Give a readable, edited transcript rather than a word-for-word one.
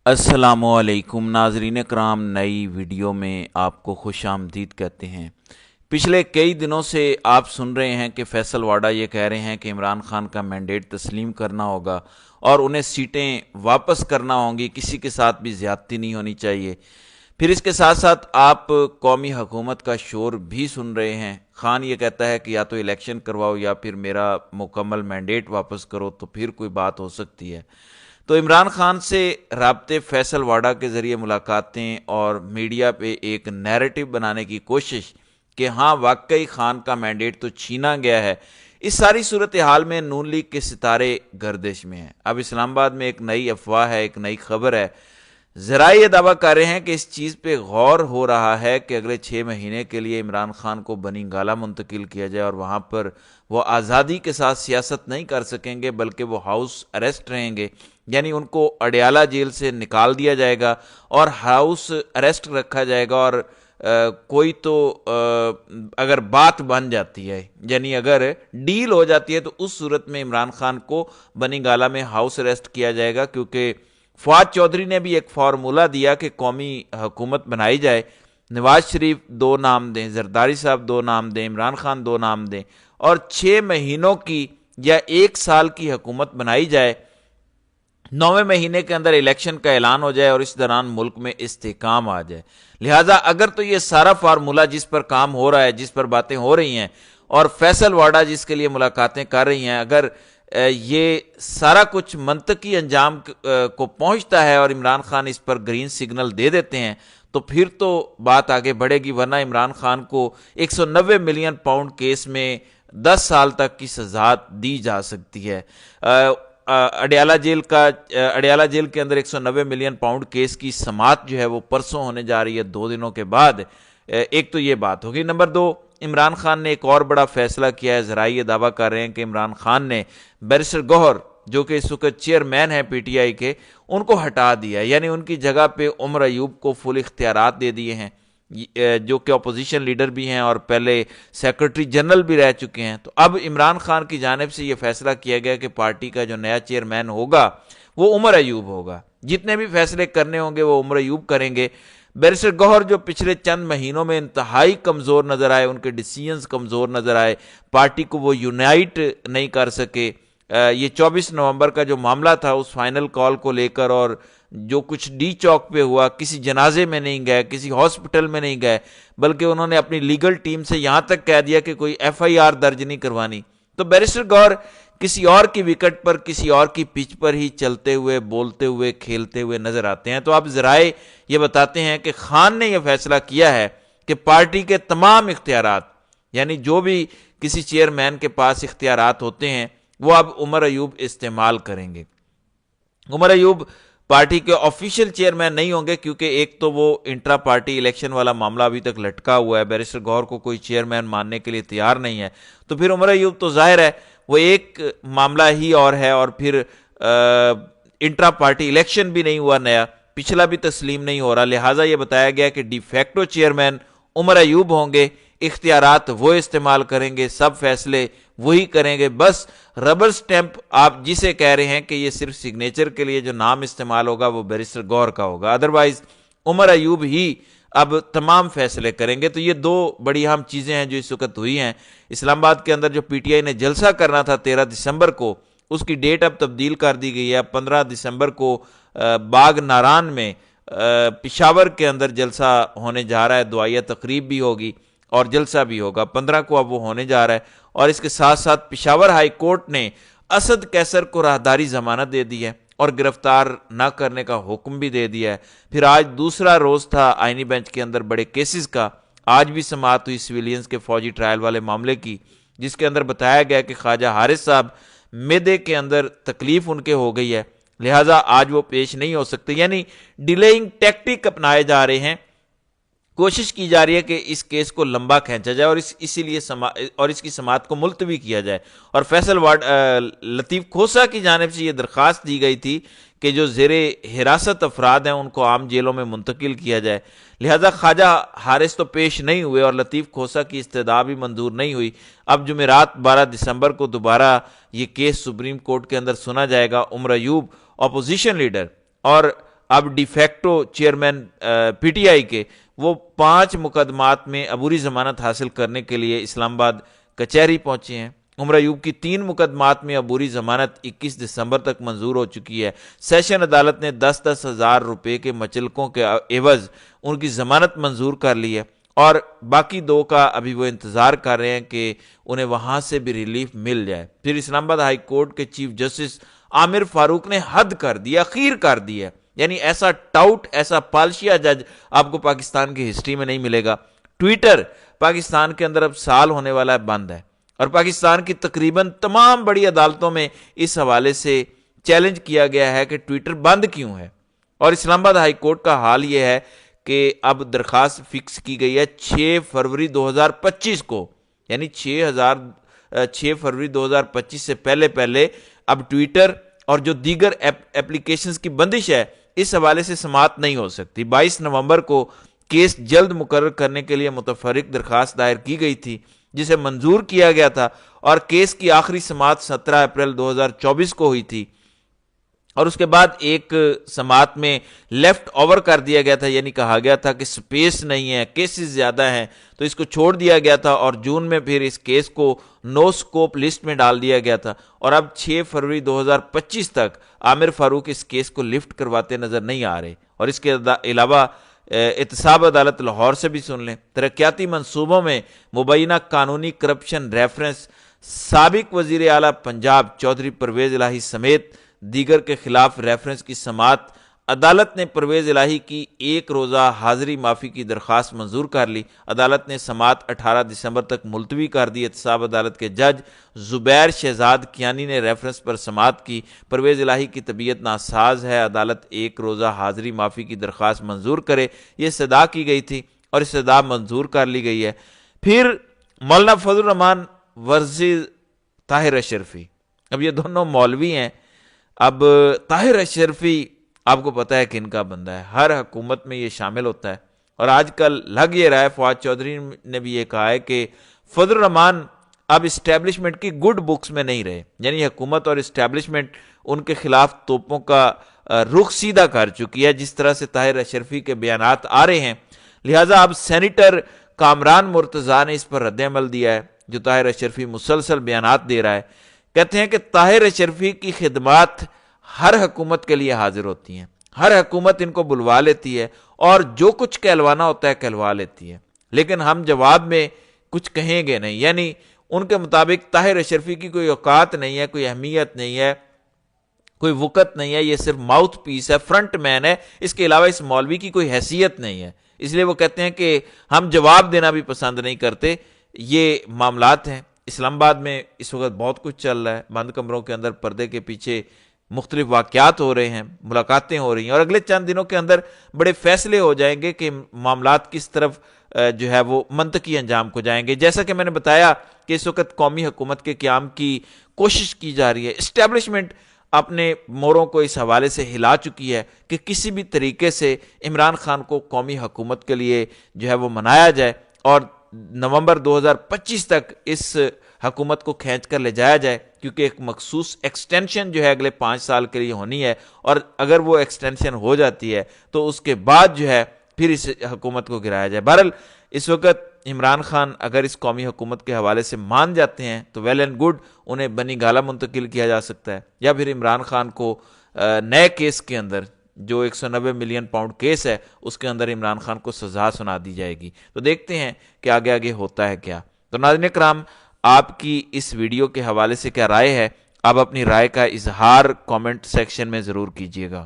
अस्सलामुअलैकुम नाजरीन कराम, नई वीडियो में आपको खुश आमदीद कहते हैं। पिछले कई दिनों से आप सुन रहे हैं कि फैसल वाडा ये कह रहे हैं कि इमरान खान का मैंडेट तस्लीम करना होगा और उन्हें सीटें वापस करना होंगी, किसी के साथ भी ज़्यादती नहीं होनी चाहिए। फिर इसके साथ साथ आप कौमी हुकूमत का शोर भी सुन रहे हैं। खान ये कहता है कि या तो इलेक्शन करवाओ या फिर मेरा मुकम्मल मैंडेट वापस करो, तो फिर कोई बात हो सकती है। तो इमरान खान से राब्ते फैसल वाडा के ज़रिए मुलाकातें और मीडिया पे एक नैरेटिव बनाने की कोशिश कि हाँ वाकई खान का मैंडेट तो छीना गया है, इस सारी सूरत हाल में नून लीग के सितारे गर्दिश में हैं। अब इस्लामाबाद में एक नई अफवाह है, एक नई खबर है। ज़रा ये दावा कर रहे हैं कि इस चीज़ पे गौर हो रहा है कि अगले 6 महीने के लिए इमरान खान को बनी गाला मुंतकिल किया जाए और वहाँ पर वो आज़ादी के साथ सियासत नहीं कर सकेंगे, बल्कि वो हाउस अरेस्ट रहेंगे। यानी उनको अडयाला जेल से निकाल दिया जाएगा और हाउस अरेस्ट रखा जाएगा। और कोई तो अगर बात बन जाती है, यानी अगर डील हो जाती है, तो उस सूरत में इमरान खान को बनी गाला में हाउस अरेस्ट किया जाएगा। क्योंकि फवाद चौधरी ने भी एक फार्मूला दिया कि कौमी हुकूमत बनाई जाए, नवाज शरीफ 2 नाम दें, जरदारी साहब 2 नाम दें, इमरान खान 2 नाम दें और 6 महीनों की या 1 साल की हुकूमत बनाई जाए। 9वें महीने के अंदर इलेक्शन का ऐलान हो जाए और इस दौरान मुल्क में इस्तेकाम आ जाए। लिहाजा अगर तो ये सारा फार्मूला जिस पर काम हो रहा है, जिस पर बातें हो रही हैं और फैसल वाडा जिसके लिए मुलाकातें कर रही हैं, अगर ये सारा कुछ मंतकी अंजाम को पहुंचता है और इमरान खान इस पर ग्रीन सिग्नल दे देते हैं, तो फिर तो बात आगे बढ़ेगी। वरना इमरान खान को 190 मिलियन पाउंड केस में 10 साल तक की सजा दी जा सकती है। अडयाला जेल के अंदर 190 मिलियन पाउंड केस की समाअत जो है वो परसों होने जा रही है, 2 दिनों के बाद। एक तो ये बात होगी। नंबर 2, इमरान खान ने एक और बड़ा फैसला किया है। जरा ये दावा कर रहे हैं कि इमरान खान ने बैरिस्टर गौहर, जो कि इस वक्त चेयरमैन है पीटीआई के, उनको हटा दिया। यानी उनकी जगह पे उमर अयूब को फुल इख्तियारात दे दिए हैं, जो कि अपोजिशन लीडर भी हैं और पहले सेक्रेटरी जनरल भी रह चुके हैं। तो अब इमरान खान की जानिब से यह फैसला किया गया कि पार्टी का जो नया चेयरमैन होगा वो उमर अयूब होगा। जितने भी फैसले करने होंगे वो उमर अयूब करेंगे। बैरिस्टर गौहर जो पिछले चंद महीनों में इंतहाई कमज़ोर नज़र आए, उनके डिसीजंस कमज़ोर नज़र आए, पार्टी को वो यूनाइट नहीं कर सके। ये 24 नवंबर का जो मामला था उस फाइनल कॉल को लेकर, और जो कुछ डी चौक पे हुआ, किसी जनाजे में नहीं गए, किसी हॉस्पिटल में नहीं गए, बल्कि उन्होंने अपनी लीगल टीम से यहां तक कह दिया कि कोई एफआईआर दर्ज नहीं करवानी। तो बैरिस्टर गौहर किसी और की विकेट पर, किसी और की पिच पर ही चलते हुए, बोलते हुए, खेलते हुए नजर आते हैं। तो अब जराए ये बताते हैं कि खान ने यह फैसला किया है कि पार्टी के तमाम इख्तियारात, यानी जो भी किसी चेयरमैन के पास इख्तियारात होते हैं, वो अब उमर अयूब इस्तेमाल करेंगे। उमर अयूब पार्टी के ऑफिशियल चेयरमैन नहीं होंगे, क्योंकि एक तो वो इंट्रा पार्टी इलेक्शन वाला मामला अभी तक लटका हुआ है, बैरिस्टर गौहर को कोई चेयरमैन मानने के लिए तैयार नहीं है। तो फिर उमर अयूब तो जाहिर है वो एक मामला ही और है, और फिर इंट्रा पार्टी इलेक्शन भी नहीं हुआ नया, पिछला भी तस्लीम नहीं हो रहा। लिहाजा ये बताया गया कि डिफेक्टो चेयरमैन उमर अयूब होंगे, इख्तियारात वो इस्तेमाल करेंगे, सब फैसले वही करेंगे। बस रबर स्टैंप आप जिसे कह रहे हैं कि ये सिर्फ सिग्नेचर के लिए जो नाम इस्तेमाल होगा वो बैरिस्टर गौहर का होगा, अदरवाइज उमर अयूब ही अब तमाम फैसले करेंगे। तो ये 2 बड़ी अहम चीजें हैं जो इस वक्त हुई हैं। इस्लामाबाद के अंदर जो पीटीआई ने जलसा करना था 13 दिसंबर को, उसकी डेट अब तब्दील कर दी गई है। 15 दिसंबर को बाग नारान में पिशावर के अंदर जलसा होने जा रहा है, दुआया तकरीब भी होगी और जलसा भी होगा। 15 को अब वो होने जा रहा है। और इसके साथ साथ पिशावर हाई कोर्ट ने असद कैसर को राहदारी जमानत दे दी है और गिरफ्तार न करने का हुक्म भी दे दिया है। फिर आज दूसरा रोज था आईनी बेंच के अंदर बड़े केसेस का। आज भी समाअत हुई सिविलियंस के फौजी ट्रायल वाले मामले की, जिसके अंदर बताया गया कि ख्वाजा हारिस साहब मेदे के अंदर तकलीफ उनके हो गई है, लिहाजा आज वो पेश नहीं हो सकते। यानी डिलेइंग टैक्टिक अपनाए जा रहे हैं, कोशिश की जा रही है कि इस केस को लंबा खींचा जाए और इसीलिए इसकी समाअत को मुलतवी किया जाए। और फैसल लतीफ़ खोसा की जानिब से यह दरख्वास्त दी गई थी कि जो ज़ेरे हिरासत अफराद हैं उनको आम जेलों में मुंतकिल किया जाए। लिहाजा ख्वाजा हारिस तो पेश नहीं हुए और लतीफ़ खोसा की इस्तदा भी मंजूर नहीं हुई। अब जुमेरात 12 दिसंबर को दोबारा ये केस सुप्रीम कोर्ट के अंदर सुना जाएगा। उमर अयूब अपोजिशन लीडर और اب de facto chairman P T I کے، وہ 5 مقدمات میں عبوری ضمانت حاصل کرنے کے لیے اسلام آباد کچہری پہنچے ہیں۔ عمر ایوب کی 3 مقدمات میں عبوری ضمانت 21 دسمبر تک منظور ہو چکی ہے۔ سیشن عدالت نے 10-10 ہزار روپے کے مچلکوں کے عوض ان کی ضمانت منظور کر لی ہے، اور باقی 2 کا ابھی وہ انتظار کر رہے ہیں کہ انہیں وہاں سے بھی ریلیف مل جائے۔ پھر اسلام آباد ہائی کورٹ کے چیف جسٹس عامر فاروق نے حد کر دیا، اخیر کر دیا، یعنی ایسا ٹاؤٹ، ایسا پالشیا جج آپ کو پاکستان کی ہسٹری میں نہیں ملے گا۔ ٹویٹر پاکستان کے اندر اب سال ہونے والا ہے بند ہے، اور پاکستان کی تقریباً تمام بڑی عدالتوں میں اس حوالے سے چیلنج کیا گیا ہے کہ ٹویٹر بند کیوں ہے۔ اور اسلام آباد ہائی کورٹ کا حال یہ ہے کہ اب درخواست فکس کی گئی ہے 6 فروری 2025 کو، یعنی 6 فروری 2025 سے پہلے اب ٹویٹر اور جو دیگر اپلیکیشنز کی بندش ہے اس حوالے سے سماعت نہیں ہو سکتی۔ 22 نومبر کو کیس جلد مقرر کرنے کے لیے متفرق درخواست دائر کی گئی تھی، جسے منظور کیا گیا تھا، اور کیس کی آخری سماعت 17 اپریل 2024 کو ہوئی تھی، اور اس کے بعد ایک سماعت میں لیفٹ اوور کر دیا گیا تھا، یعنی کہا گیا تھا کہ سپیس نہیں ہے، کیسز زیادہ ہیں، تو اس کو چھوڑ دیا گیا تھا، اور جون میں پھر اس کیس کو نو سکوپ لسٹ میں ڈال دیا گیا تھا، اور اب 6 فروری 2025 تک عامر فاروق اس کیس کو لفٹ کرواتے نظر نہیں آ رہے۔ اور اس کے علاوہ احتساب عدالت لاہور سے بھی سن لیں، ترقیاتی منصوبوں میں مبینہ قانونی کرپشن ریفرنس سابق وزیر اعلیٰ پنجاب چودھری پرویز الہی سمیت دیگر کے خلاف ریفرنس کی سماعت عدالت نے پرویز الہی کی 1 روزہ حاضری معافی کی درخواست منظور کر لی۔ عدالت نے سماعت 18 دسمبر تک ملتوی کر دی۔ احتساب عدالت کے جج زبیر شہزاد کیانی نے ریفرنس پر سماعت کی۔ پرویز الہی کی طبیعت ناساز ہے، عدالت 1 روزہ حاضری معافی کی درخواست منظور کرے، یہ استدعا کی گئی تھی اور استدعا منظور کر لی گئی ہے۔ پھر مولانا فضل الرحمان ورثی طاہر اشرفی، اب یہ دونوں مولوی ہیں۔ اب طاہر اشرفی آپ کو پتہ ہے کہ ان کا بندہ ہے، ہر حکومت میں یہ شامل ہوتا ہے، اور آج کل لگ یہ رہا ہے، فواد چودھری نے بھی یہ کہا ہے کہ فضل الرحمان اب اسٹیبلشمنٹ کی گڈ بکس میں نہیں رہے، یعنی حکومت اور اسٹیبلشمنٹ ان کے خلاف توپوں کا رخ سیدھا کر چکی ہے، جس طرح سے طاہر اشرفی کے بیانات آ رہے ہیں۔ لہٰذا اب سینیٹر کامران مرتضیٰ نے اس پر رد عمل دیا ہے، جو طاہر اشرفی مسلسل بیانات دے رہا ہے۔ کہتے ہیں کہ طاہر اشرفی کی خدمات ہر حکومت کے لیے حاضر ہوتی ہیں، ہر حکومت ان کو بلوا لیتی ہے اور جو کچھ کہلوانا ہوتا ہے کہلوا لیتی ہے، لیکن ہم جواب میں کچھ کہیں گے نہیں، یعنی ان کے مطابق طاہر اشرفی کی کوئی اوقات نہیں ہے، کوئی اہمیت نہیں ہے، کوئی وقت نہیں ہے، یہ صرف ماؤتھ پیس ہے، فرنٹ مین ہے، اس کے علاوہ اس مولوی کی کوئی حیثیت نہیں ہے۔ اس لیے وہ کہتے ہیں کہ ہم جواب دینا بھی پسند نہیں کرتے۔ یہ معاملات ہیں۔ اسلام آباد میں اس وقت بہت کچھ چل رہا ہے، بند کمروں کے اندر پردے کے پیچھے مختلف واقعات ہو رہے ہیں، ملاقاتیں ہو رہی ہیں، اور اگلے چند دنوں کے اندر بڑے فیصلے ہو جائیں گے کہ معاملات کس طرف جو ہے وہ منطقی انجام کو جائیں گے۔ جیسا کہ میں نے بتایا کہ اس وقت قومی حکومت کے قیام کی کوشش کی جا رہی ہے، اسٹیبلشمنٹ اپنے موروں کو اس حوالے سے ہلا چکی ہے کہ کسی بھی طریقے سے عمران خان کو قومی حکومت کے لیے جو ہے وہ منایا جائے، اور نومبر 2025 تک اس حکومت کو کھینچ کر لے جایا جائے، کیونکہ ایک مخصوص ایکسٹینشن جو ہے اگلے 5 سال کے لیے ہونی ہے، اور اگر وہ ایکسٹینشن ہو جاتی ہے تو اس کے بعد جو ہے پھر اس حکومت کو گرایا جائے۔ بہرحال اس وقت عمران خان اگر اس قومی حکومت کے حوالے سے مان جاتے ہیں تو ویل اینڈ گڈ، انہیں بنی گالہ منتقل کیا جا سکتا ہے، یا پھر عمران خان کو نئے کیس کے اندر جو 190 ملین پاؤنڈ کیس ہے اس کے اندر عمران خان کو سزا سنا دی جائے گی۔ تو دیکھتے ہیں کہ آگے آگے ہوتا ہے کیا۔ تو ناظرین کرام، آپ کی اس ویڈیو کے حوالے سے کیا رائے ہے؟ آپ اپنی رائے کا اظہار کامنٹ سیکشن میں ضرور کیجیے گا۔